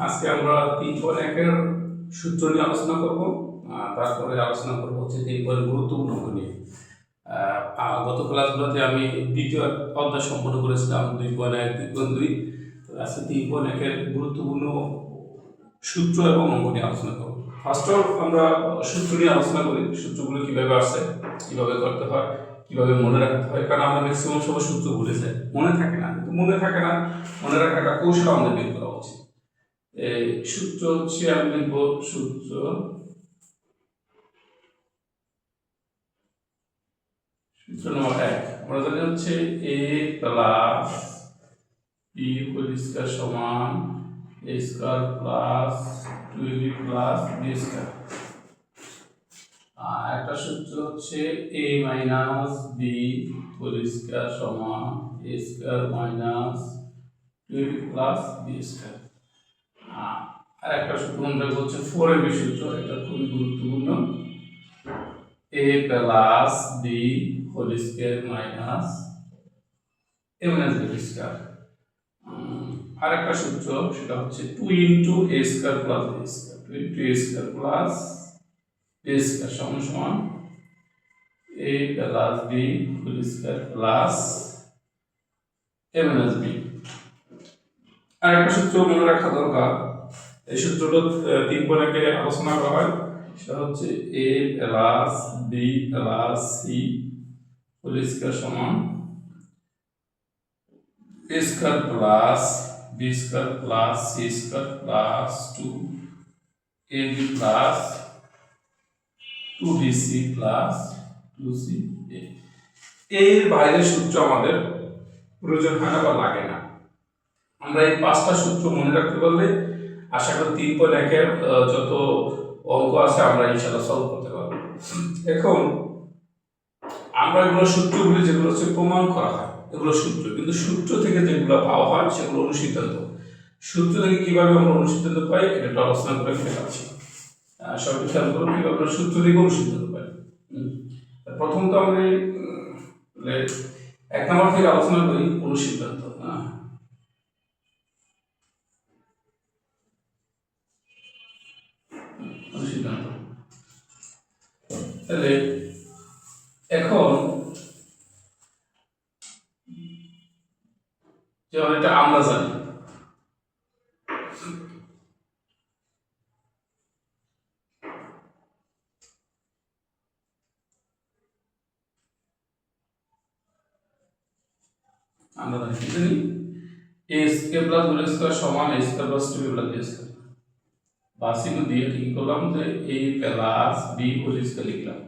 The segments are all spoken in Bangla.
আজকে আমরা 3.1 এর সূত্র নিয়ে আলোচনা করব। তারপরে আলোচনা করব হচ্ছে 3 গুরুত্বপূর্ণ অঙ্ক নিয়ে। গত ক্লাসগুলোতে আমি দ্বিতীয় অধ্যায় সম্পন্ন করেছিলাম 2.1 2.2। তো আজকে 3.1 এর গুরুত্বপূর্ণ সূত্র এবং অঙ্ক নিয়ে আলোচনা করব। ফার্স্ট অফ আমরা সূত্র নিয়ে আলোচনা করি, সূত্রগুলো কিভাবে আসে, কিভাবে করতে হয়, কিভাবে মনে রাখতে হয়। কারণ আমরা ম্যাক্সিমাম সময় সূত্র ভুলে যাই, মনে থাকে না। কিন্তু মনে রাখার একটা কৌশল আমাদের বের করা উচিত। এই সূত্র হচ্ছে আমি লিখব সূত্র নম্বর 1। আমরা জানি হচ্ছে a plus b whole square সমান a square plus 2b plus b square. একটা সূত্র হচ্ছে a minus b whole square সমান a square minus 2b plus b square. আর একটা সূত্র আমরা হচ্ছে 4ab সূত্র, এটা খুবই গুরুত্বপূর্ণ। a plus b whole square minus a minus b square. আর একটা সূত্র সেটা হচ্ছে 2 into a square plus b square, 2 into a square plus b square সমান a plus b whole square plus a minus b। আর একটা সূত্র মনে রাখা দরকার, এই সূত্রটা 3.1 এ আলোচনা করা হয়, সেটা হচ্ছে a plus b plus c whole square সমান a square plus b square plus c square plus 2ab plus 2bc plus 2ca। এর বাইরের সূত্র আমাদের প্রয়োজন হয় না বা লাগে না। আমরা এই 5টা সূত্র মনে রাখতে পারলে আশা করি 3.1 এর যত অঙ্ক আছে আমরা ইনশাআল্লাহ সলভ করতে পারবো। এখন আমরা এগুলো সূত্রগুলি যেগুলো হচ্ছে প্রমাণ করা হয় এগুলো সূত্র, কিন্তু সূত্র থেকে যেগুলো পাওয়া হয় সেগুলো অনুসিদ্ধান্ত। সূত্র থেকে কিভাবে আমরা অনুসিদ্ধান্ত পাই এটা আলোচনা করে ফেলাচ্ছি। সবাই খেয়াল করুন কিভাবে আমরা সূত্র থেকে অনুসিদ্ধান্ত পাই। প্রথমত আমরা 1 নম্বর থেকে আলোচনা করি অনুসিদ্ধান্ত। অনুসিদ্ধান্ত তাহলে এখন যেমন এটা আমরা জানি কি জানি a square plus b square সমান a square plus 2b plus b square. বাসিগুলো দিয়ে ঠিক করলাম যে a plus b whole square লিখলাম,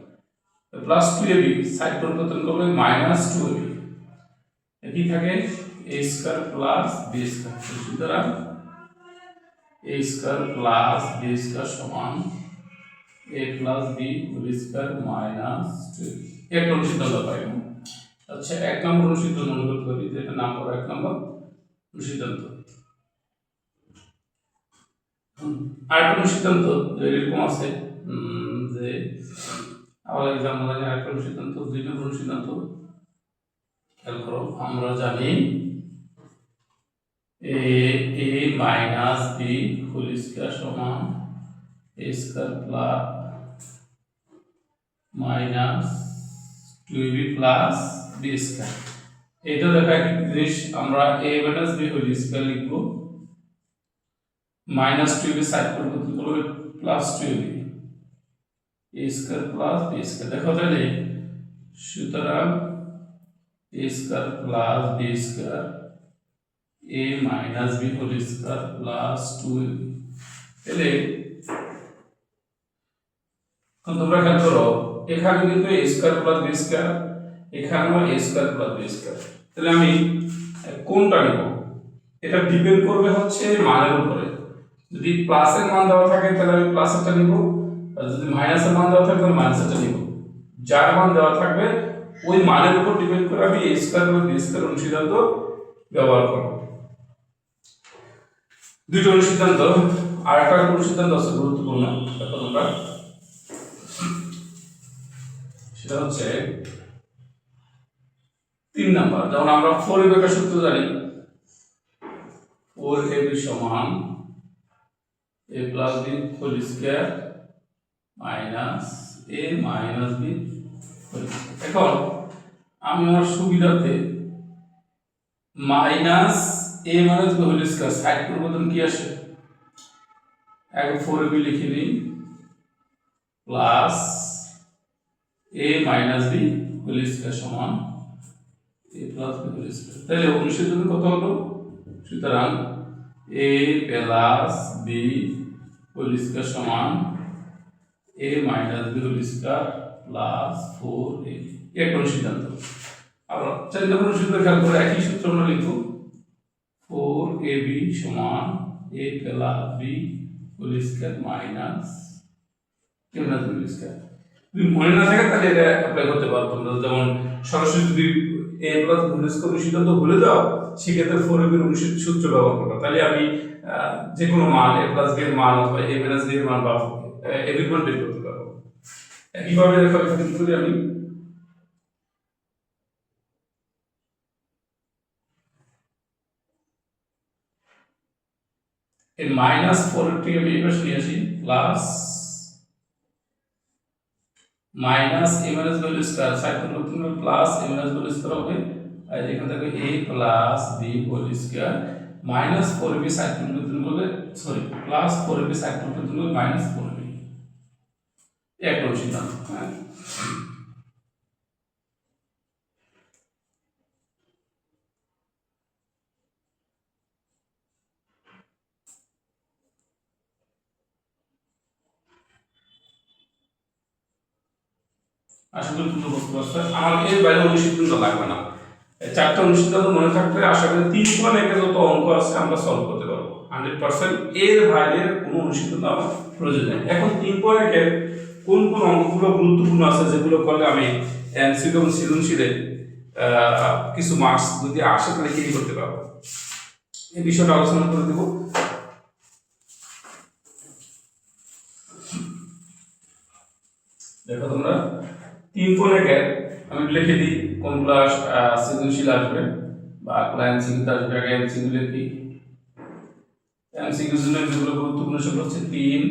প্লাস 2ab সাইড পরিবর্তন করলে মাইনাস 2ab, একই থাকে a square plus b square. সুতরাং a square plus b square সমান a plus b whole square minus 2ab। এর অনুসিদ্ধান্ত পাই। আচ্ছা, 1 নম্বর অনুসিদ্ধান্ত মনে করতে পারি, যেটা নাম করা 1 নম্বর অনুসিদ্ধান্ত। আরেকটা অনুসিদ্ধান্ত এরকম আছে যে আবার एग्जांपल আছে আরেকটা অনুসিদ্ধান্ত 2 নম্বর অনুসিদ্ধান্ত। খেয়াল করো, আমরা জানি a minus b whole square সমান a square plus minus 2ab plus b square. এটা দেখা কি জিনিস, আমরা a minus b whole square লিখব, মাইনাস 2ab সাইড পরিবর্তন করলে plus 2ab a square plus b square. দেখো তাহলে সুতরাং a square plus b square a minus b whole square plus 2ab। তাহলে তোমরা খেয়াল করো এখানে কিন্তু a square plus b square, এখানেও a square plus b square. তাহলে আমি কোনটা নেব এটা ডিপেন্ড করবে হচ্ছে মানের উপরে। যদি প্লাসের মান দেওয়া থাকে তাহলে আমি প্লাসেরটা নিব, আর যদি মাইনাসের মান দেওয়া থাকে তাহলে মাইনাসেরটা নিব। যার মান দেওয়া থাকবে ওই মানের উপর ডিপেন্ড করে আমি a square plus b square অনুসিদ্ধান্ত ব্যবহার করব। দুটো অনুসিদ্ধান্ত। আর একটা অনুসিদ্ধান্ত আছে গুরুত্বপূর্ণ, দেখো তোমরা, সেটা হচ্ছে 3 নাম্বার। যেমন আমরা 4ab এর সূত্র জানি, 4ab সমান A plus B whole square minus A minus B whole square. এখন আমি আমার সুবিধাতে minus A minus B whole square side পরিবর্তন কি আসে, আগে 4ab লিখে নিই plus A minus B whole square সমান A plus B whole square. তাহলে অনুচ্ছেদ কত হলো? সুতরাং A plus B whole square সমান A minus B whole square plus 4a। এক সিদ্ধান্ত। আবার 4 নম্বর সূত্র খেয়াল করে একই সূত্র আমরা লিখব 4ab সমান a plus B whole square minus a minus B whole square. যদি মনে না থাকে তাহলে এটা অ্যাপ্লাই করতে পারো তোমরা। যেমন সরাসরি যদি a plus B whole square সিদ্ধান্ত ভুলে যাও সেক্ষেত্রে 4ab এর সূত্র ব্যবহার করো। তাহলে আমি যে কোনো মান a প্লাস b এর মান অথবা a মাইনাস b এর মান বা a এর মান বের করতে পারবো। একইভাবে রেখাংকিত করি আমি এই মাইনাস 4 থেকে আমি এই পাশে নিয়ে আসি plus minus a minus b whole square side পরিবর্তন করে plus a minus b whole square হবে। আর এখানে থাকবে a plus b whole square minus 4ab side পরিবর্তন করলে সরি প্লাস 4ab সাইড পরিবর্তন করলে মাইনাস 4ab। এক নম্বর সিদ্ধান্ত। আশা করি তোমরা বুঝতে পারছো। আমার এর বাইরে অনুসিদ্ধান্ত লাগবে না। চারটা অনুসিদ্ধান্ত মনে থাকলে আশা করি 3.1 যত অঙ্ক আছে আমরা সলভ করতে পারবো 100%। এর বাইরে কোনো অনুসিদ্ধান্ত আমার প্রয়োজন নেই। এখন 3.1 এর কোন কোন অঙ্কগুলো গুরুত্বপূর্ণ আছে যেগুলো করলে আমি এমসিকিউ এবং সৃজনশীলে কিছু মার্কস যদি আসে তাহলে কি করতে পারবো এই বিষয়টা আলোচনা করে দেব। দেখো তোমরা 3.1 আমি লিখে দিই কোনগুলো সৃজনশীল আসবে বা কোন এমসিকিউ আসবে। আগে এমসিকিউ লিখি। এমসিকিউ জন্য যেগুলো গুরুত্বপূর্ণ সেগুলো হচ্ছে 3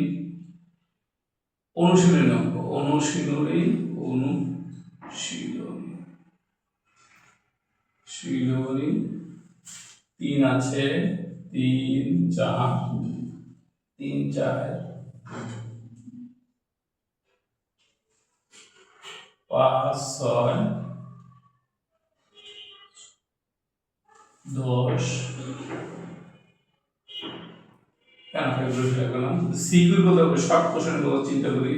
অনুশীলনী অঙ্ক অনুশীলনী 3 আছে 3 4 3 4 5 6 10 সিকিউর বলতে হবে শর্ট কোশ্চেন গুলো চিন্তা করি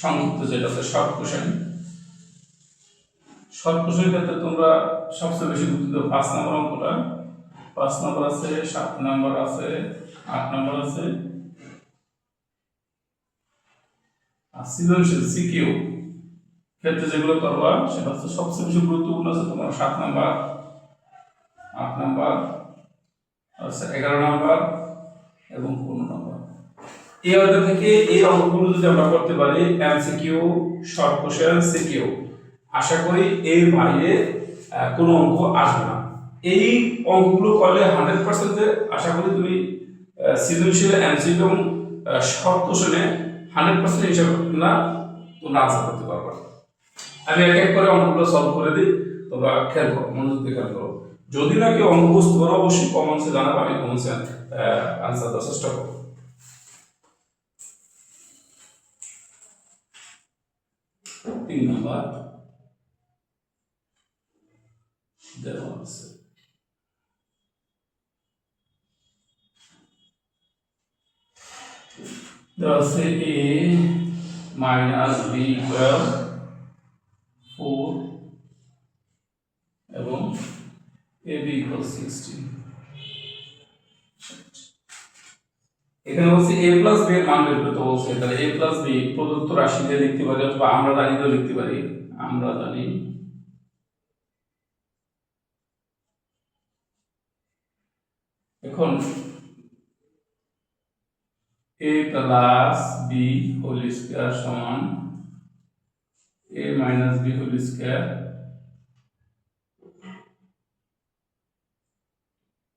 সংক্ষিপ্ত যেটা আছে শর্ট কোশ্চেন। শর্ট কোশ্চেনের ক্ষেত্রে তোমরা সবচেয়ে বেশি গুরুত্ব দাও 5 নম্বর অঙ্কটা। 5 নম্বর আছে 7 নম্বর আছে 8 নম্বর আছে। আর সৃজনশীল সিকিউ ক্ষেত্রে যেগুলো করবা সেটা হচ্ছে সবচেয়ে বেশি গুরুত্বপূর্ণ আছে তোমার 7 নম্বর 8 নম্বর আছে 11 নম্বর এবং 15 নম্বর। এই অধ্যায় থেকে এই অঙ্কগুলো যদি আমরা করতে পারি এমসিকিউ শর্ট কোশ্চেন সিকিউ আশা করি এর বাইরে কোনো অঙ্ক আসবে না। এই অঙ্কগুলো করলে 100% আশা করি তুমি সৃজনশীল এমসিকিউ এবং শর্ট কোশ্চেনে 100% হিসাব না তোমরা আনসার করতে পারবে। আমি এক এক করে অঙ্কগুলো সলভ করে দিই, তোমরা খেয়াল করো, মনোযোগ দিয়ে খেয়াল করো। যদি না কেউ অঙ্ক বুঝতে পারো অবশ্যই কমেন্টসে জানাবো, আমি কমেন্টসে আনসার দেওয়ার চেষ্টা করবো। তিন নাম্বার দেওয়া আছে a minus b equal 4 এবং ab equal 16। এখানে বলছে a plus b এর মান বের করতে বলছে, তাহলে a plus b প্রদত্ত রাশি দিয়ে লিখতে পারি অথবা আমরা জানি দিয়েও লিখতে পারি। আমরা জানি এখন a plus b whole square সমান a minus b whole square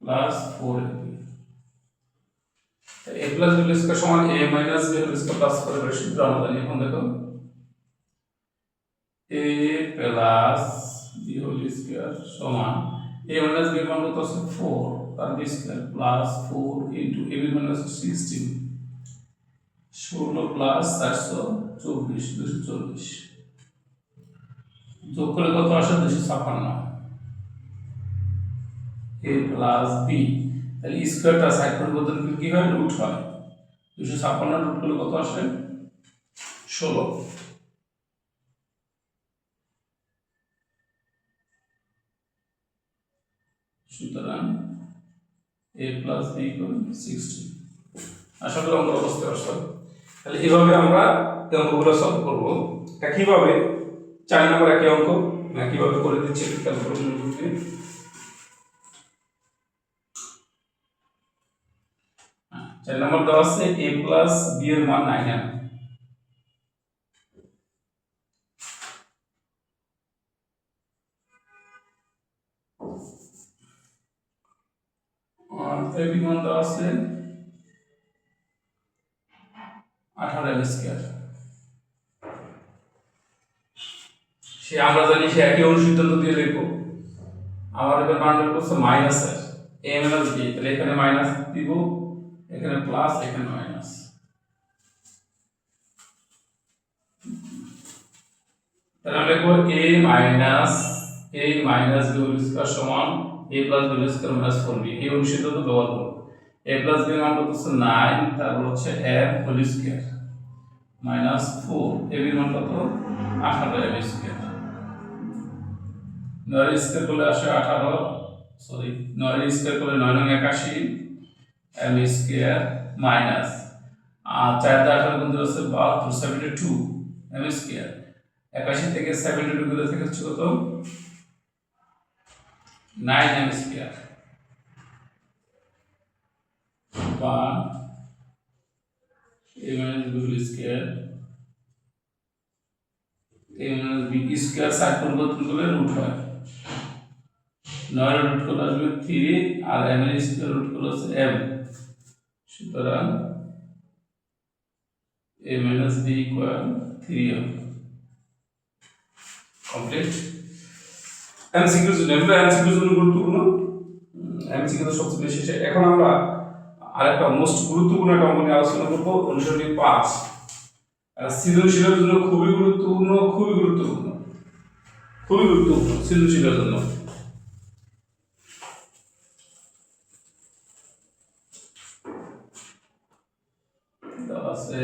plus 4ab। a plus b whole square সমান a minus b whole square plus করে বলে সূত্র আমরা জানি। এখন দেখো a plus b whole square সমান a মাইনাস b এর মান কত আছে 4 তার b square plus 4 into a এর মান আছে 16 16 প্লাস 424 240 যোগ করে কত আসে 256 a প্লাস b তাহলে স্কয়ারটা সাইড পরিবর্তন করলে কি হয় রুট হয় 256 রুট করলে কত আসে 16 সুতরাং a প্লাস b ইকুয়াল 16। আশা করি অঙ্ক বুঝতে পারছো। তাহলে এইভাবে আমরা এই অঙ্কগুলো সলভ করব। একইভাবে 4 নম্বর একই অঙ্ক একইভাবে করে দিচ্ছি ক্যালকুলেশন করতে। 4 নম্বর দেওয়া আছে a প্লাস b এর মান 9 এম। আর এর মান দেওয়া আছে 18 এম স্কয়ার। সে আমরা জানি সে একই অনুসিদ্ধান্ত দিয়ে লিখবো। আমার এবার মান বের করছে মাইনাস a মাইনাস b, তাহলে এখানে মাইনাস দিব, এখানে প্লাস, এখানে মাইনাস। তাহলে আমরা লিখব a minus b whole square সমান a plus b whole square minus 4b। এই অনুসিদ্ধান্ত ব্যবহার করব। a প্লাস b এর মান কত হচ্ছে 9, তারপর হচ্ছে m whole square minus 4, a এর মান কত 18 m স্কয়ার। 9 স্কয়ার করলে আসে 18, সরি 9 স্কয়ার করলে 9 9 81 m স্কয়ার মাইনাস 4 দ্বারা 18 গুণ দিলে হচ্ছে 72 72 m স্কয়ার। 81 থেকে 72 গুণ থেকে হচ্ছে কত 9 m square. 1 a minus b whole square a minus b square side পরিবর্তন করলে রুট হয়। 9 রুট করলে আসবে 3 আর m এর স্কয়ার রুট করলে হচ্ছে m। সুতরাং a minus b equal 3m। Complete. MCQ জন্য এমসিকিউ জন্য গুরুত্বপূর্ণ, এমসিকিউ তো সবচেয়ে বেশি। এখন আমরা আরেকটা মোস্ট গুরুত্বপূর্ণ একটা অঙ্ক নিয়ে আলোচনা করব, অনুশীলনী 5। সৃজনশীলের জন্য খুবই গুরুত্বপূর্ণ সৃজনশীলের জন্য। আছে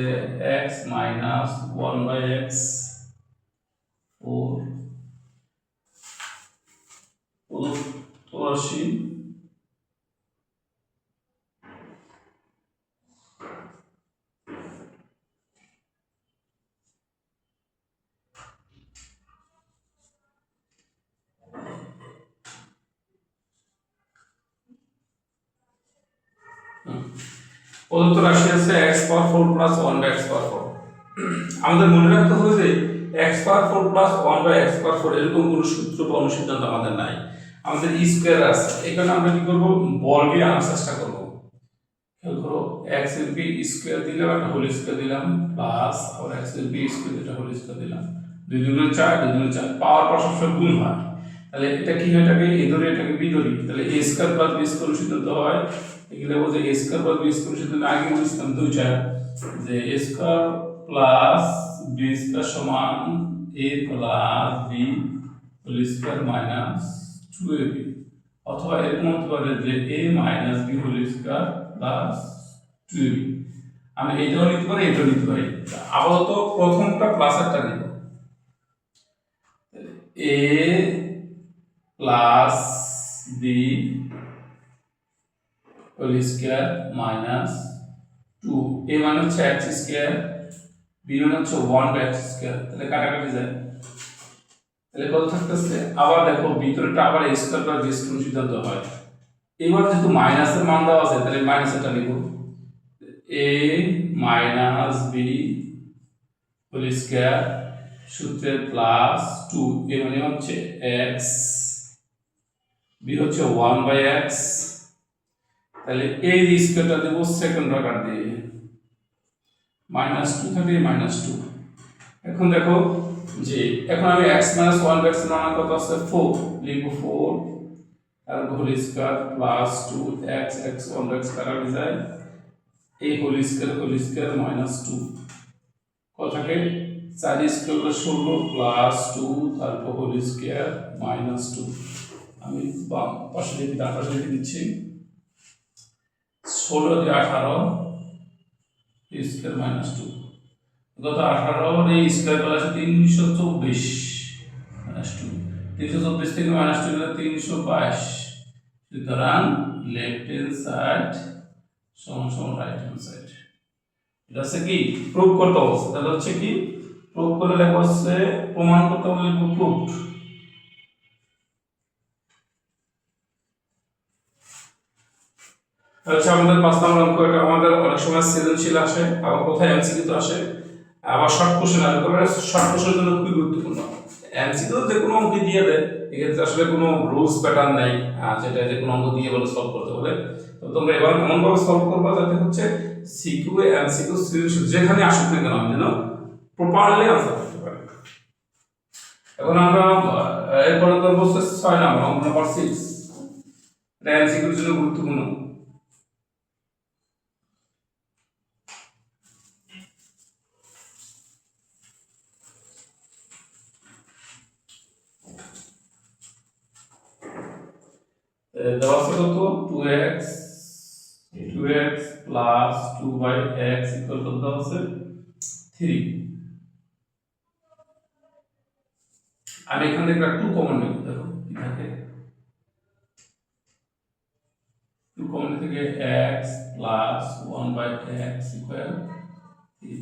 x minus 1/x 4 84 প্রদত্ত রাশি আছে x power 4 plus 1 by x power 4। আমাদের মনে রাখতে হবে যে x power 4 plus 1 by x power 4 এরকম কোনো সূত্র বা অনুসিদ্ধান্ত আমাদের নাই, আমাদের স্কয়ার আছে। এখানে আমরা কি করব, বর্গে আনার চেষ্টা করব। খেয়াল করো x এর b স্কয়ার দিলাম, একটা হোল স্কয়ার দিলাম, প্লাস আর x এর b স্কয়ার এটা হোল স্কয়ার দিলাম, 2 দুগুণে 4 2 দুগুণে 4। পাওয়ার পর সবসময় গুণ হয়, তাহলে এটা কি হয়, এটাকে a ধরে এটাকে b ধরি, তাহলে a square plus b square অনুসিদ্ধান্ত হয়। এগুলো বলতে a square plus b square অনুসিদ্ধান্ত আগে বুঝতাম দুইটা, যে a square plus b square সমান a plus b whole square minus 2ab, অথবা এরকম হতে পারে যে a minus b whole square plus 2ab। আমি এটাও নিতে পারি, এটাও নিতে পারি। আপাতত প্রথমটা প্লাসেরটা নিব, a plus b whole square minus 2, a মানে হচ্ছে x স্কয়ার, b মানে হচ্ছে 1 বাই x স্কয়ার, তাহলে কাটাকাটি যায়, তাহলে কত থাকতেছে। আবার দেখো ভিতরেটা আবার a square plus b square অনুসিদ্ধান্ত হয়। এবার যেহেতু মাইনাসের মান দেওয়া আছে, তাহলে মাইনাসটা লিখব, a minus b whole square সূত্রের প্লাস 2, a মানে হচ্ছে x, b হচ্ছে 1 বাই x, তাহলে এই স্কয়ারটা দেব সেকেন্ড ব্র্যাকেট দিয়ে -2 থাকে -2। এখন দেখো যে এখন আমি x - 1 x এর মান কত আছে 4 লিখব 4 আর whole square plus 2x x 1 x কাটা যায় এই হোল স্কয়ার -2 কত থাকে 4 স্কয়ার 16 প্লাস 2 তারপর হোল স্কয়ার -2 আমি বাম পাশে লিখে ডান পাশে লিখে দিচ্ছি 16 দিয়ে 18 স্কয়ার -2 কত 18 এই স্কয়ার প্লাস 324 -2 324 থেকে -2 গেলে 322 সুতরাং লেফট হ্যান্ড সাইড সমান রাইট হ্যান্ড সাইড। এটা হচ্ছে কি প্রুভ করতে হবে। তাহলে হচ্ছে কি প্রুভ করে লেখা হচ্ছে প্রমাণ করতে হবে লিখব প্রুফড। আচ্ছা আমাদের 5 নম্বর অঙ্ক এটা আমাদের অনেক সময় সৃজনশীল আসে আবার কোথায় এমসিকিউ তো আসে আবার শর্ট কোশ্চেন আসে। তবে শর্ট কোশ্চেনের জন্য খুবই গুরুত্বপূর্ণ। এমসিকিউ যে কোনো অঙ্ক দিয়ে দেয় এক্ষেত্রে আসলে কোনো রুলস প্যাটার্ন নাই যেটা যে কোনো অঙ্ক দিয়ে বলে সলভ করতে বলে। তো তোমরা এবার এমন ভাবে সলভ করবা যাতে হচ্ছে সিকিউ এমসিকিউ সৃজনশীল যেখানে আসুক না কেন আমি যেন প্রপারলি আনসার করতে পারি। এখন আমরা এরপরে ধরবো 6 নম্বর অঙ্ক নাম্বার 6। এটা এমসিকিউর জন্য গুরুত্বপূর্ণ। দেওয়া আছে কত 2x প্লাস 2/x ইকুয়াল কত দেওয়া আছে 3। আমি এখান থেকে 2 কমন নেব। দেখো কি থাকে 2 কমন থেকে x প্লাস 1/x ইকুয়াল 3।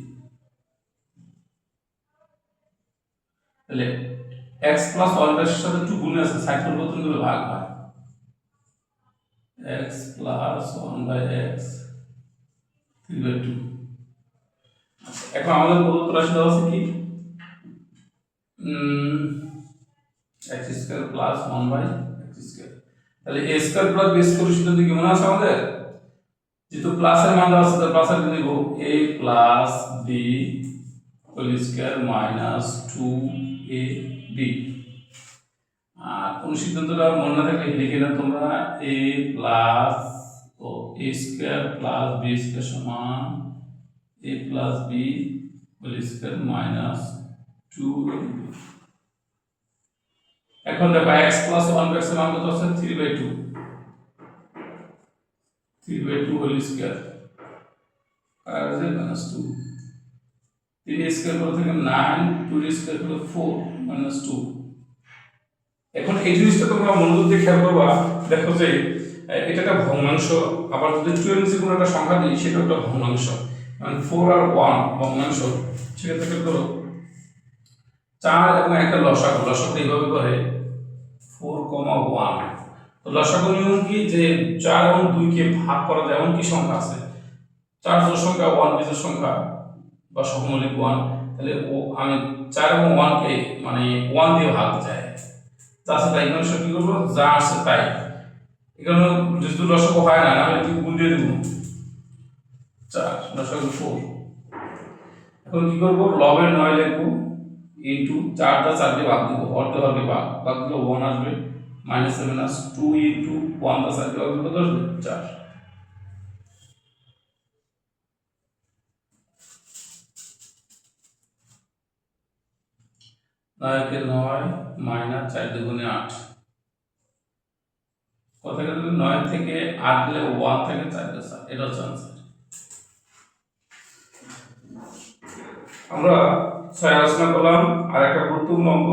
তাহলে x প্লাস 1 এর সাথে 2 গুণ আছে সাইড পরিবর্তন করে ভাগ হয় x plus 1/x 3/2। এখন আমাদের প্রদত্ত রাশি দেওয়া আছে কি x square plus 1/x square. তাহলে a square plus b square সূত্র কি মনে আছে আমাদের? যেহেতু প্লাসের মান দেওয়া আছে তাহলে প্লাসের কি দেব a plus b whole square minus 2ab। আর কোন সিদ্ধান্তটা মনে না থাকলে লিখে নাও তোমরা a প্লাস ও a square plus b square সমান a plus b whole square minus 2ab। এখন দেখো x প্লাস 1 এর মান কত আছে 3/2 হোল স্কয়ার আর আছে মাইনাস 2 3 স্কয়ার করে থেকে 9 2 স্কয়ার করে 4 মাইনাস 2। এখন এই জিনিসটা তোমরা মনোযোগ দিয়ে খেয়াল করবা। দেখো যে এটা একটা ভগ্নাংশ আবার যদি 2 এর নিচে কোনো একটা সংখ্যা দিই সেটা একটা ভগ্নাংশ মানে 4 আর 1 ভগ্নাংশ। সেক্ষেত্রে কি করো 4 এবং একটা লসাগু এইভাবে করে 4, 1। তো লসাগু নিয়ম কি যে 4 এবং 2 কে ভাগ করা যায় এমন কি সংখ্যা আছে 4 জোড় সংখ্যা 1 বিজোড় সংখ্যা বা সহমৌলিক 1। তাহলে আমি 4 এবং 1 কে মানে 1 দিয়ে ভাগ যায় যা আছে তাই এখানে সব কি করবো যা আছে তাই। এখানে যেহেতু লসাগু হয় না আমি কি গুণ দিয়ে দেবো 4 লসাগু 4। এখন কি করবো লবের 9 লিখবো ইনটু 4 দা 4 দিয়ে ভাগ দেবো অর্ধ ভাগে ভাগ দিলে 1 আসবে মাইনাস 2 ইনটু 1 দা 4 দিয়ে ভাগ দিলে 10 4। নয়কে 9 মাইনাস 4 দুগুণে 8 কত গেল 9 থেকে 8 গেলে 1 থেকে 4 গেছে এটা হচ্ছে आंसर। আমরা 6 আলোচনা করলাম আর একটা গুরুত্বপূর্ণ অঙ্ক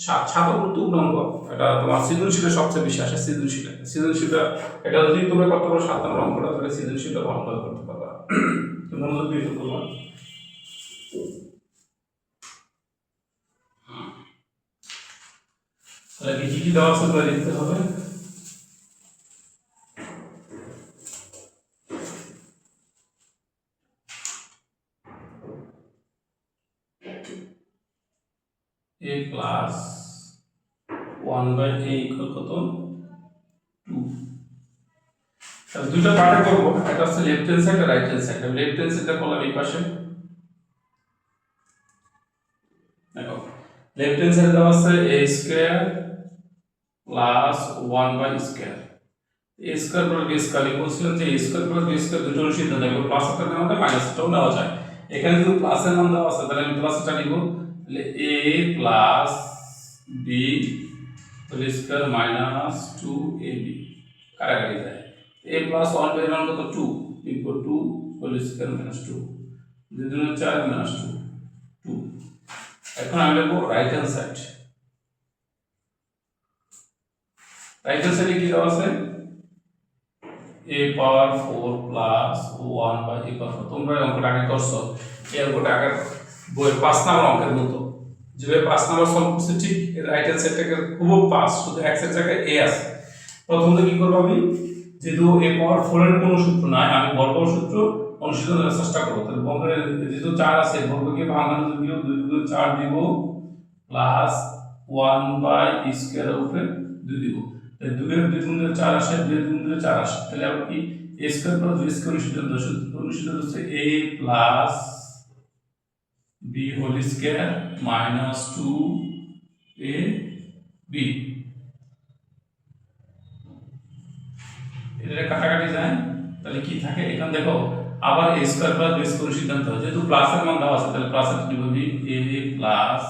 7 গুরুত্বপূর্ণ অঙ্ক। এটা তোমার সৃজনশীলের সবচেয়ে বেশি আসে সৃজনশীলটা এটা যদি তোমরা করতে পারো 7 নম্বর অঙ্কটা তাহলে সৃজনশীলটা ভালোভাবে করতে পারবা। তো মনোযোগ দিয়ে করবা। তাহলে কি দেওয়া আছে তোমরা লিখতে হবে। a plus 1/a equal কত 2। তাহলে দুটো পার্টে করব, একটা হচ্ছে লেফট হ্যান্ড সাইড আর right hand side. Left hand সাইডটা করলাম এই পাশে, দেখো লেফট হ্যান্ড সাইড দেওয়া আছে a square plus 1 by square. a square plus b square বলছিলাম যে a square plus b square দুটোর সিদ্ধান্ত নেব, প্লাস একটা নেওয়া যায় মাইনাসটাও নেওয়া যায়। এখানে যদি প্লাসের মান দেওয়া আছে তাহলে আমি প্লাসটা নিব, তাহলে a plus b whole square minus 2ab কাটাকাটি যায়। a প্লাস 1 এর মান কত 2 equal to whole square minus 2 2 দুগুণে 4 মাইনাস 2 2। এখন আমি লিখব right hand side. Right hand সাইডে কি দেওয়া আছে a power 4 plus 1 by a power 4। তোমরা অঙ্কটা আগে করছো, এই অঙ্কটা আগে বইয়ের 5 নম্বর অঙ্কের মতো যেভাবে 5 নম্বর সলভ করছে ঠিক রাইট হ্যান্ড সাইডটাকে খুব 5, শুধু x এর জায়গায় a আছে। প্রথমত কি করব আমি, যেহেতু a পাওয়ার 4 এর কোনো সূত্র নাই, আমি বর্গ সূত্র অনুশীলনের চেষ্টা করব। তাহলে বর্গের যেহেতু 4 আছে, বর্গকে ভাঙানোর জন্য 2 2 4 দিব প্লাস 1 বাই স্কয়ার এর উপরে 2 দিব। তাহলে 2 এর 2 গুণে 4 আসে, 2 এর 2 গুণে 4 আসে। তাহলে আবার কি a square plus b square অনুশীলন হচ্ছে a plus b whole square minus 2ab। এটা কাটাকাটি যায়, তাহলে কি থাকে এখানে দেখো আবার a square plus b square সিদ্ধান্ত হয়, যেহেতু প্লাসের মান দেওয়া আছে তাহলে প্লাসের দিব a plus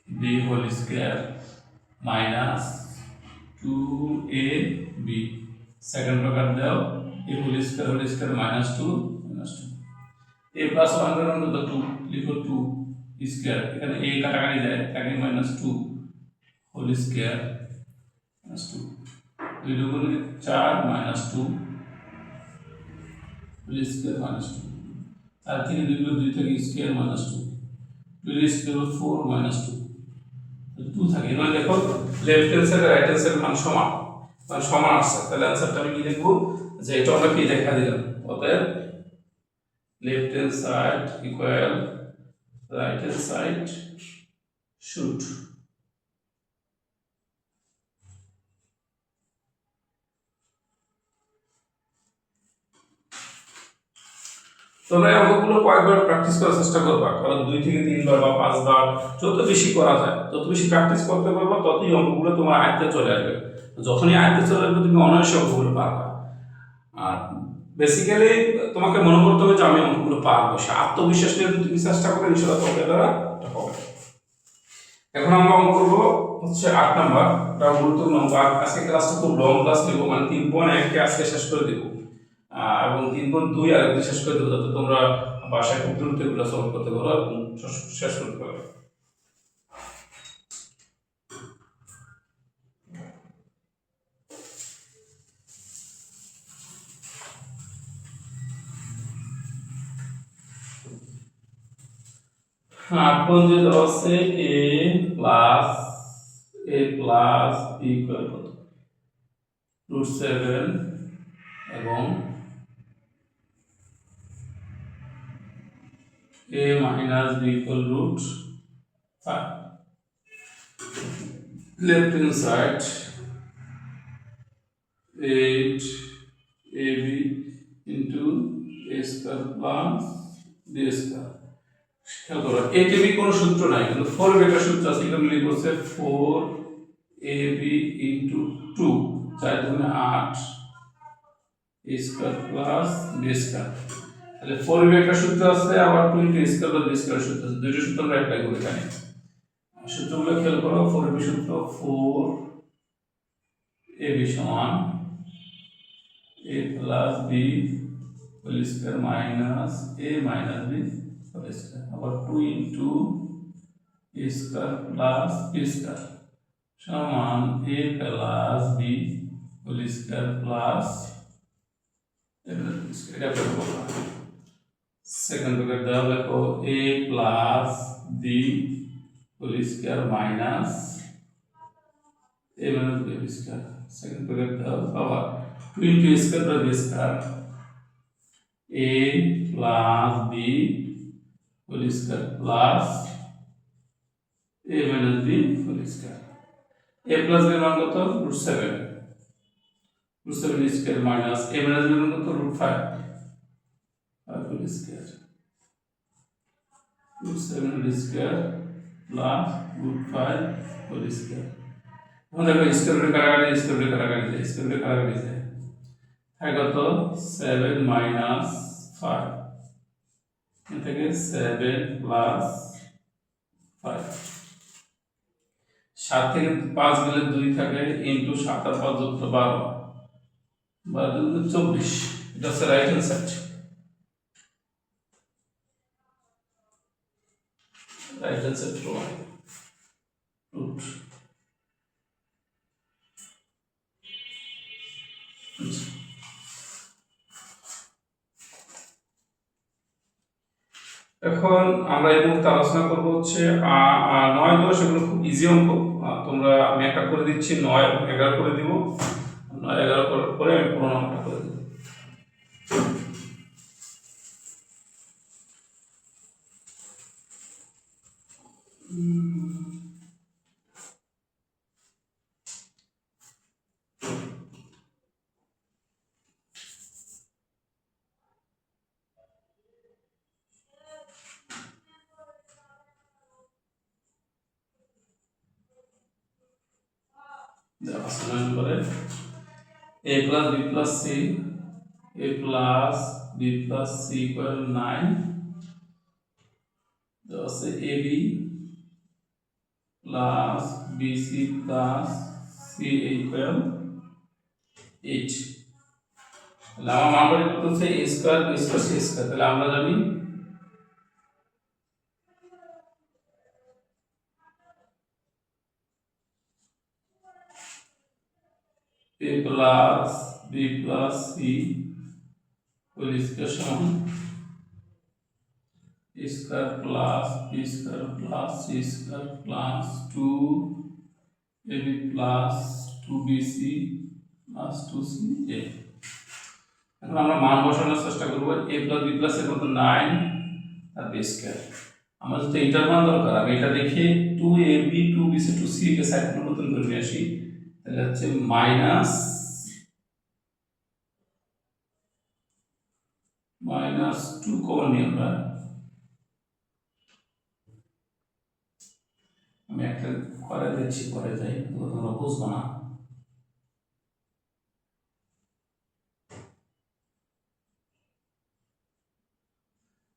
b whole square minus 2ab। Second প্রকার দাও a whole square minus 2 a plus 1 এর মান কত 2 লিখো 2 স্কয়ার, এখানে a কাটাকাটি যায় থাকে মাইনাস 2 হোল স্কয়ার মাইনাস 2 2 দুগুণে 4 মাইনাস 2 হোল স্কয়ার মাইনাস 2। আর থেকে 2 গুলো 2 থেকে স্কয়ার মাইনাস 2 2 স্কয়ার 4 মাইনাস 2 2 থাকে। এবার দেখো লেফট হ্যান্ড সাইড আর রাইট হ্যান্ড সাইড মান সমান, মানে সমান আসছে। তাহলে आंसरটা আমি কি লিখব, যে এটা আমরা কি দেখা দিলাম, অতএব left hand side equal right hand side should. তোমরা এই অঙ্কগুলো কয়েকবার প্র্যাকটিস করার চেষ্টা করবা, কারণ 2 থেকে 3 বার বা 5 বার যত বেশি করা যায়, তত বেশি প্র্যাকটিস করতে পারবা, ততই অঙ্কগুলো তোমার আয়ত্তে চলে আসবে। যখনই আয়ত্তে চলে আসবে তুমি অনায়াসে অঙ্কগুলো পারবা। আর বেসিক্যালি তোমাকে মনে করতে হবে যে আমি অঙ্কগুলো পারবো, সে আত্মবিশ্বাস নিয়ে তুমি চেষ্টা করো, ইনশাআল্লাহ তোমাদের দ্বারা এটা হবে। এখন আমরা অঙ্ক করবো হচ্ছে 8 নাম্বার, এটা গুরুত্বপূর্ণ অঙ্ক। আজকে ক্লাসটা খুব লং ক্লাস নেব, মানে 3.1 কে আজকে শেষ করে দেব, এবং 3.2 আরেকদিন শেষ করে দেবো, যাতে তোমরা বাসায় খুব দ্রুত এগুলো সলভ করতে পারো এবং শেষ করতে পারো। এখন যে দেওয়া আছে a প্লাস b ইকুয়াল কত √7 এবং a minus b equal √5। Left hand side 8ab into a square plus b square. খেয়াল করো ab কোনো সূত্র নাই, কিন্তু 4ab একটা সূত্র আছে, এখানে লিখবো 4ab ইন্টু 2 4 দুগুণে 8 a square plus b square. তাহলে 4ab একটা সূত্র আছে, আবার 2 into a square plus b square সূত্র আছে, দুটো সূত্র আমরা অ্যাপ্লাই করি এখানে। সূত্রগুলো খেয়াল করো, 4ab সূত্র 4ab সমান a plus b whole square minus a minus b whole square, আবার 2 into a square plus b square সমান a plus b whole square plus এটা করব। সেকেন্ড ব্র্যাকেট দাও, দেখো a plus b whole square minus a minus b square. Second bracket দাও, আবার 2 into a square plus b square a plus b whole square plus a minus b whole square. a plus b এর মান কত √7, 2 square minus a minus b কত root 5 whole square 2 square plus root 5 whole square. এখন দেখো স্কয়ার কাটাকাটি যায় হয় কত 7 মাইনাস 5 এখান থেকে 7 প্লাস 5 7 থেকে 5 গেলে 2 থাকে ইনটু 7 আর 5 যুক্ত 12 12 দুগুণে 24 এটা হচ্ছে রাইট হ্যান্ড সাইড রুট এখন আমরা এই মুহূর্তে আলোচনা করব হচ্ছে 9 10 এগুলো খুব ইজি অঙ্ক। তোমরা আমি একটা করে দিচ্ছি 9 এবং 11 করে দিব 9 11 করার পরে আমি পুরো অঙ্কটা করে দেব। নম্বরে a plus b plus c equal 9 আছে ab plus bc plus c equal 8 তাহলে আমার মান বের করতে হচ্ছে a square b square c square. তাহলে আমরা জানি a plus b plus c whole square সমান a square plus b square plus c square plus 2ab plus 2bc plus 2ca। এখন আমরা মান বসানোর চেষ্টা করব a প্লাস b প্লাস এর কত 9 আর b স্কয়ার। আমরা যদি এটার মান দরকার আমি এটা দেখে 2ab 2bc 2c কে সাইড পরিবর্তন করে নিয়ে আসি তাহলে হচ্ছে মাইনাস 2 কমন নিয়ে আমরা আমি একটা করে দিচ্ছি পরে যাই তোমরা বুঝবো না।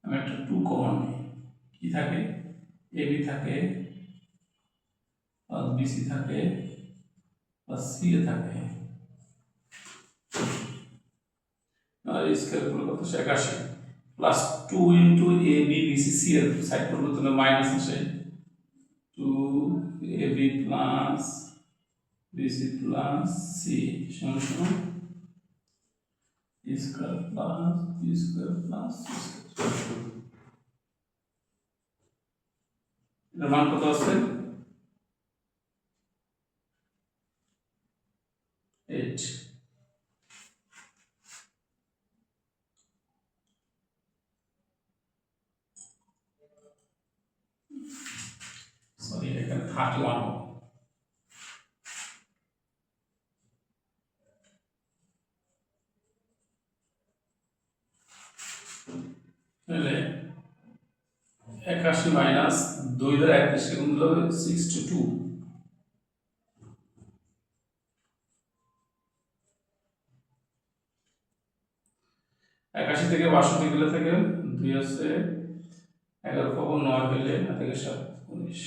আমি একটা 2 কমন নিই কি থাকে ab থাকে প্লাস bc থাকে প্লাস c এ থাকে আর স্কয়ার করলে কত 81 plus 2 into ab bc c এর সাইড পরিবর্তনে মাইনাস আসে 2ab plus bc plus c সমান সমান a square plus b square plus c square. এর মান কত আছে 8। সরি এখানে 31 হবে তাহলে 81 মাইনাস 2 দ্বারা 31 কে গুণ দিলে হবে 62 81 থেকে 62 গেলে থেকে 2 আছে 11 পাবো 9 হলে না থেকে 7 19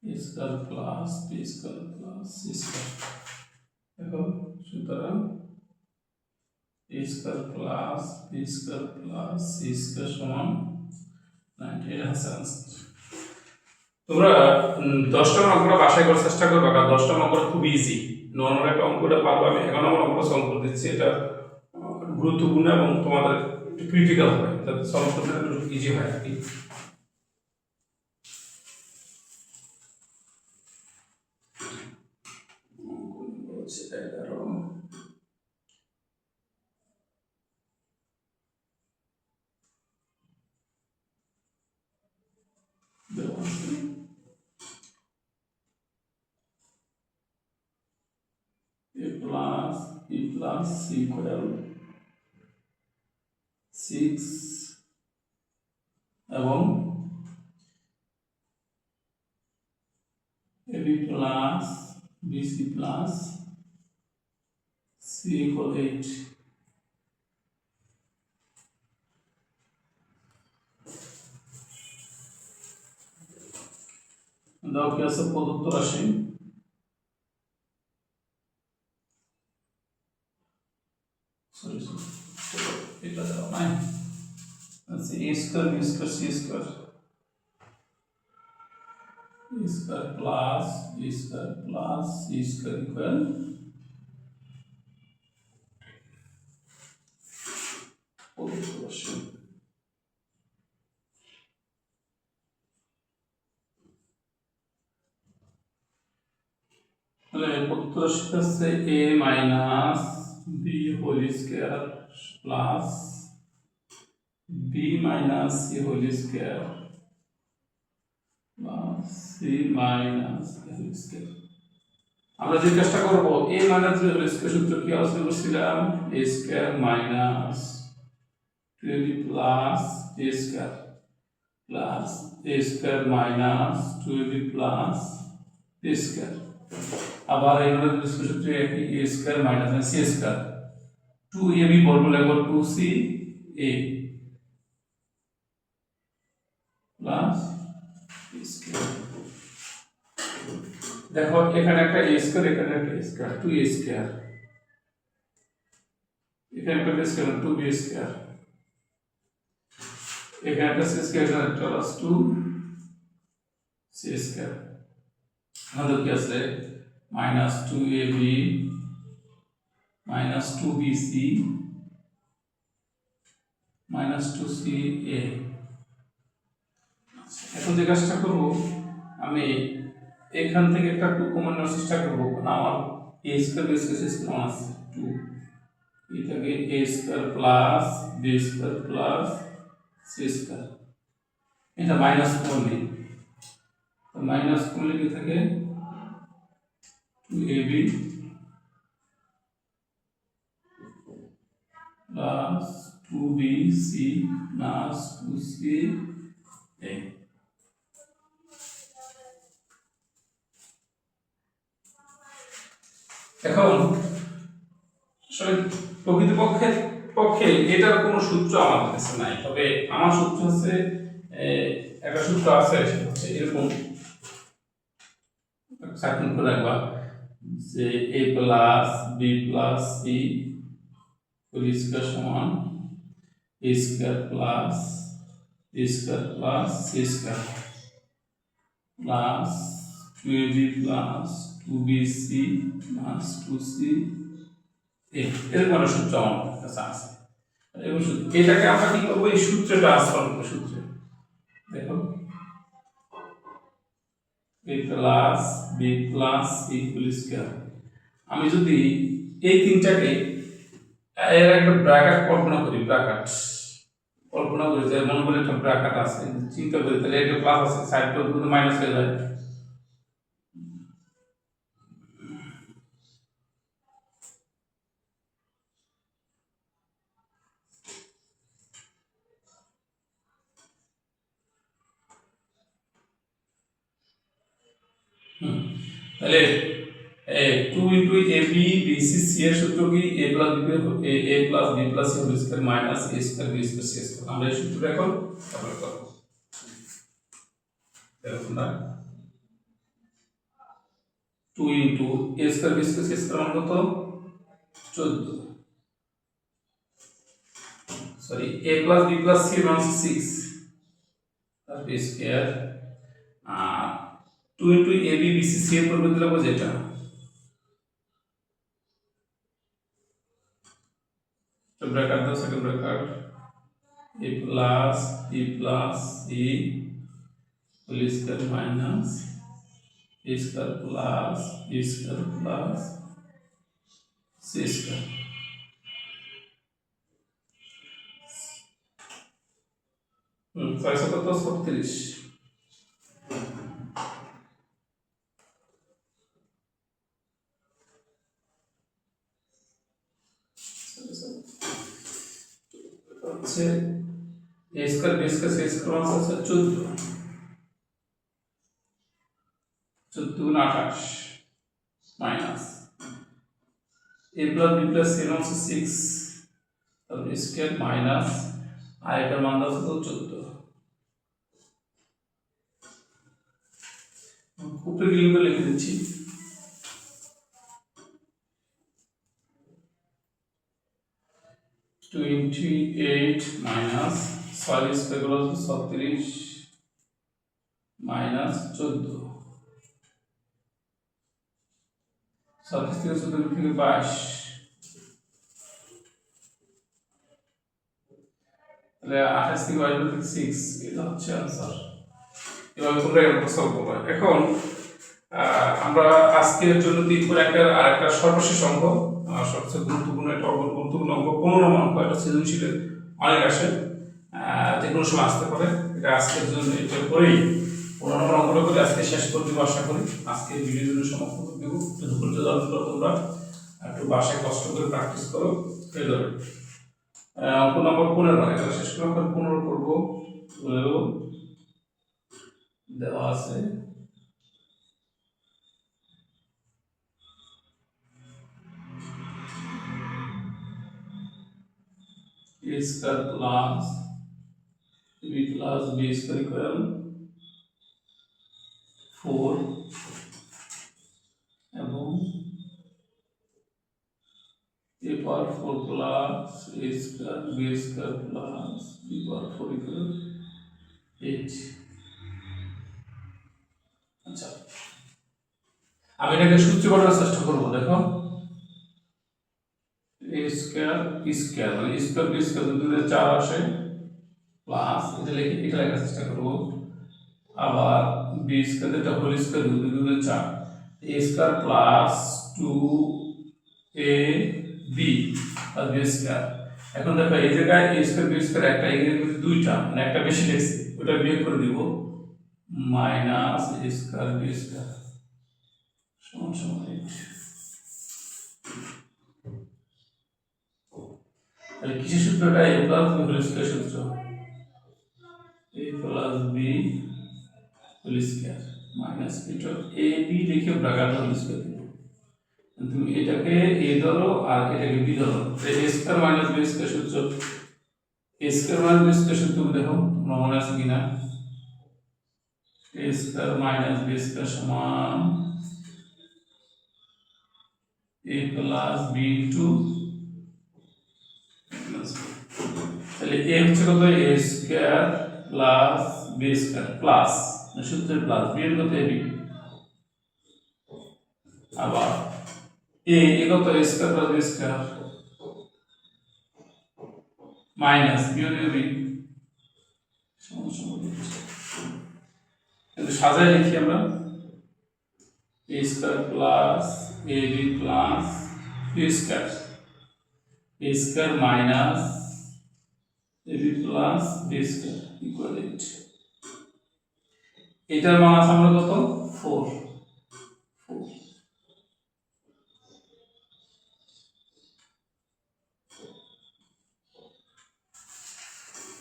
a square plus b square plus c square দেখো সুতরাং a square plus b square plus c square সমান 90 এর আনসার। তোমরা 10টা অঙ্কটা বাসায় করার চেষ্টা করবে কারণ 10টা অঙ্কটা খুব ইজি। নরমাল একটা অঙ্কটা পারবে আমি 11 নম্বর অঙ্কটা সলভ করে দিচ্ছি এটা গুরুত্বপূর্ণ এবং তোমাদের ক্রিটিক্যাল হবে যাতে সলভ করতে একটু ইজি হয় আর কি। a plus b plus c equal 6 এবং ab plus bc plus c equal 8. দাও কি আছে প্রদত্ত রাশি সরি এটা দাও নাই আছে a square b square c square a square plus b square plus c square equal প্রদত্ত রাশি। তাহলে প্রদত্ত রাশি হচ্ছে a minus b whole square plus b minus c whole square plus c minus a whole square. আমরা যে কাজটা করব a minus b whole square সূত্র কি আলোচনা করছিলাম a square minus 2b plus a square plus a square minus 2b plus a square. আবার এগুলো সূত্র একই a square minus c square 2ab বলবো লাগবে 2ca প্লাস a স্কয়ার। দেখো এখানে একটা a স্কয়ার এখানে একটা a স্কয়ার 2a স্কয়ার এখানে একটা b স্কয়ার 2b স্কয়ার এখানে একটা c স্কয়ার এখানে একটা প্লাস 2c স্কয়ার। আমাদের কি আছে minus 2ab minus 2bc minus 2ca। এখন যে কাজটা করবো আমি এখান থেকে একটা 2 কমন নেওয়ার চেষ্টা করবো কারণ আমার a square b square c square আছে 2 এই থেকে a square plus b square plus c square এটা মাইনাস করলে মাইনাস করলে কি থাকে 2ab plus 2bc plus 2ca। এখন প্রকৃতপক্ষে এটার কোনো সূত্র আমার কাছে নাই, তবে আমার সূত্র হচ্ছে একটা সূত্র আছে সেটা হচ্ছে এরকম সার্কেল করে রাখবা যে a plus b plus c whole square সমান a square plus b square plus c square plus 2ab plus 2bc plus 2ca। এরকম একটা সূত্র আমার কাছে আছে। এবং এটাকে আমরা কি করবো এই সূত্রটা আশ্রয় করবো সূত্রে দেখো a plus b plus c whole square. আমি যদি এই তিনটাকে এর একটা ব্র্যাকেট কল্পনা করি যে মনে করি একটা ব্র্যাকেট আছে চিন্তা করি তাহলে এটা প্লাস আছে সাইড করে কিন্তু মাইনাস হয়ে যায়। তাহলে 2 into ab bc c এর সূত্র কি a plus b plus c whole square minus a square b square c square. আমরা এই সূত্রটা এখন অ্যাপ্লাই করব। দেখুন না 2 into a square b square c square মান কত 14 sorry a plus b plus c মান 6 তার b square 2 into ab bc c এর পরিবর্তে লিখব যেটা तो ब्रैकेट दो second bracket a plus b plus c whole square minus a square plus b square plus c square. तो 36 तो A square B square C square মান আছে 14 14 28 minus a plus B plus C মান 6 তাহলে স্কয়ার মাইনাস আর এটার মান আছে তো 14 উপরে লিখে লিখে দিচ্ছি 28 মাইনাস 6 স্কয়ার হলো 36 মাইনাস 14 36 থেকে 14 থেকে 22 তাহলে 28 থেকে 22 থেকে 6 এটা হচ্ছে आंसर এভাবে তোমরা এটা সলভ করবে এখন আমরা আজকের জন্য 3 পর একটা আরেকটা সর্বশেষ অঙ্ক সবচেয়ে গুরুত্বপূর্ণ একটা গুরুত্বপূর্ণ অঙ্ক 15 নম্বর অঙ্ক এটা সৃজনশীলের অনেক আসে যে কোনো সময় আসতে পারে এটা আজকের জন্য এটা করেই 15 নম্বর অঙ্কটা করে আজকে শেষ করে দিব আশা করি আজকে ভিডিওর জন্য সমাপ্ত করে দেব যদি ধৈর্য ধারণ করো তোমরা একটু বাসায় কষ্ট করে প্র্যাকটিস করো হয়ে যাবে অঙ্ক নম্বর 15 এটা শেষ করে 15 করব দেওয়া আছে a square plus b plus b square equal 4 এবং a power 4 plus a square b square plus b power 4 equal 8 আচ্ছা আমি এটাকে সূত্র করার চেষ্টা করব দেখো a square b square মানে a square b square দুটোতে 4 আসে প্লাস এটা লেখার চেষ্টা করব আবার b square এটা হোল স্কয়ার দুটোতে 4 a square plus 2a b R b square এখন দেখো এই জায়গায় a square b square একটা এর মধ্যে দুইটা মানে একটা বেশি লিখছি ওটা বিয়োগ করে দিব minus a square b square সমান সমান 8 তাহলে কিসের সূত্রটা a plus b whole square সূত্র a plus b whole square minus এটা a b লিখে ব্র্যাকেট হোল স্কয়ার দিব তুমি এটাকে a ধরো আর এটাকে b ধরো a square minus b square সূত্র a square minus b square সূত্র দেখো তোমরা মনে আছে কিনা a square minus b square সমান a প্লাস b ইনটু তাহলে a হচ্ছে কত a square plus b square plus সূত্রের প্লাস b এর কত ab আবার a কত a square plus b square minus b এর ab সমান সমান কিন্তু সাজায় লিখি আমরা a square plus ab plus b square a square minus ab plus b square equal 8 এটার মান আছে আমরা কত 4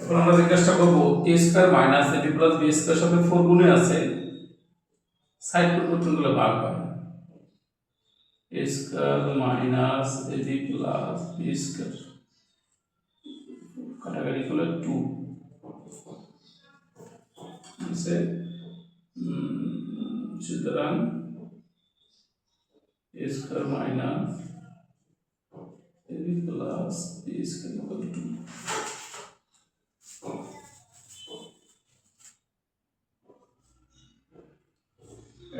এখন আমরা চেষ্টা করব a square minus ab plus b square সাথে 4 গুণে আছে সাইড পরিবর্তনগুলো ভাগ হয় a square minus ab plus b square কাটাকাটি করলে 2 আছে সুতরাং a square minus ab plus b square equal 2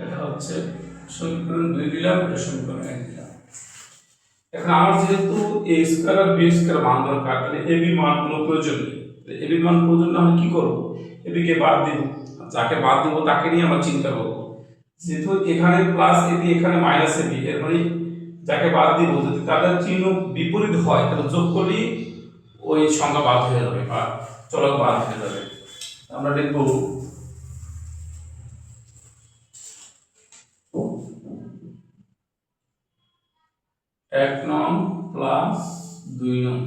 এটা হচ্ছে সমীকরণ 2 দিলাম এটা সমীকরণ 1 দিলাম এখন আমার যেহেতু a স্কয়ার আর b স্কয়ার মান দরকার তাহলে ab মান কোনো প্রয়োজন নেই ab মান প্রয়োজন না হলে কি করব ab কে বাদ দেব যাকে বাদ দেব তাকে নিয়ে আমরা চিন্তা করব যেহেতু এখানে প্লাস ab এখানে মাইনাস ab এর মানে যাকে বাদ দেব যদি তাদের চিহ্ন বিপরীত হয় তাহলে যোগ করলেই ওই সংখ্যা বাদ হয়ে যাবে বা চলক বাদ হয়ে যাবে আমরা দেখব 1 নং প্লাস 2 নং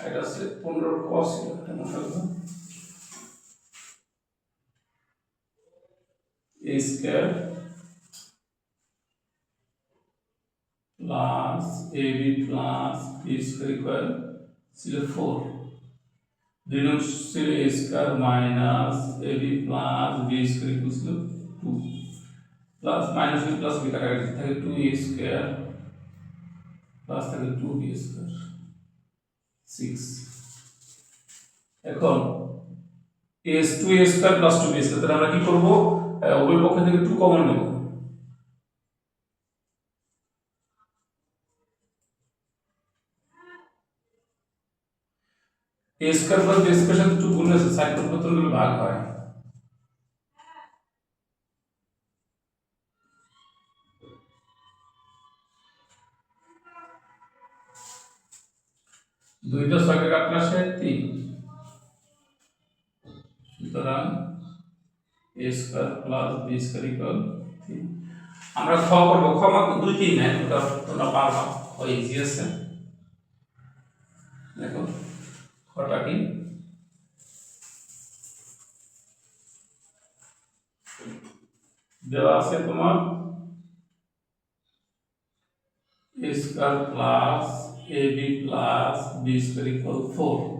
এটা হচ্ছে 15 cos এটা মনে রাখবো a square plus ab plus b square equal ছিল 4 দুই নং ছিল a square minus ab plus b square equal ছিল 2 plus minus b plus b কাটাকাটি থাকে 2a স্কয়ার প্লাস থাকে 2b স্কয়ার 6 এখন s 2a square plus 2b square তাহলে আমরা কি করব উভয় পক্ষ থেকে 2 কমন নেব a square plus b square সাথে 2 গুণ আছে সাইড পরিবর্তন করলে ভাগ হয় দুইটা 6 কে কাটলে আসে 3 সুতরাং a square plus b square equal 3 আমরা খ করব খ মাত্র দুইটি না ওটা তোমরা পারবা ওই ইজি আছে দেখো খটা কি দেওয়া আছে তোমার a square plus ab plus b square equal 4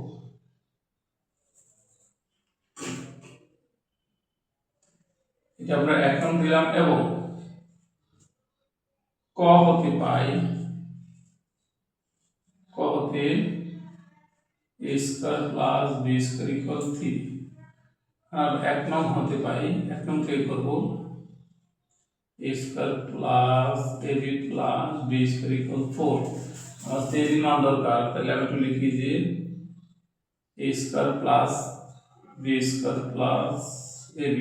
এটা আমরা এখন দিলাম এবং ক হতে পাই ক হতে a square plus b square equal 3 আর এক নং হতে পাই এক নং কে করব a square plus ab plus b square equal 4 আমাদের এই মান দরকার তাহলে আমি একটু লিখি যে a square plus b square plus ab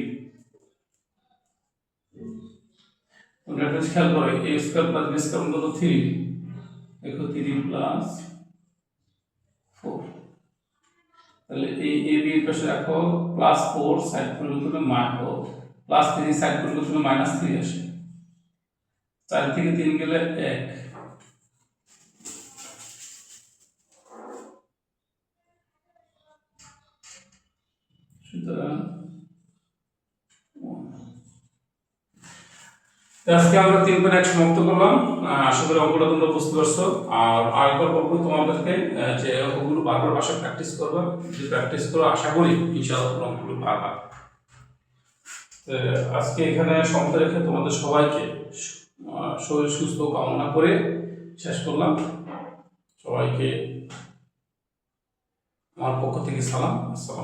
তোমরা একটু খেয়াল করো a square plus b square কত 3 দেখো 3 প্লাস 4 তাহলে এই ab এর পাশে রাখো প্লাস 4 সাইড পরিবর্তনে মাইনাস প্লাস 3 সাইড পরিবর্তনে মাইনাস 3 আসে 4 থেকে 3 গেলে 1 সুতরাং আজকে আমরা 3.1 সমাপ্ত করলাম আশা করি অঙ্কটা তোমরা বুঝতে পারছো আর আরেকবার বলবো তোমাদেরকে যে অঙ্কগুলো বারবার বাসায় প্র্যাকটিস করবে যদি প্র্যাকটিস করো আশা করি ইনশাআল্লাহ তোমরা অঙ্কগুলো পারবা আজকে এখানে সমাপ্ত রেখে তোমাদের সবাইকে শরীর সুস্থ কামনা করে শেষ করলাম সবাইকে আমার পক্ষ থেকে সালাম আসসালাম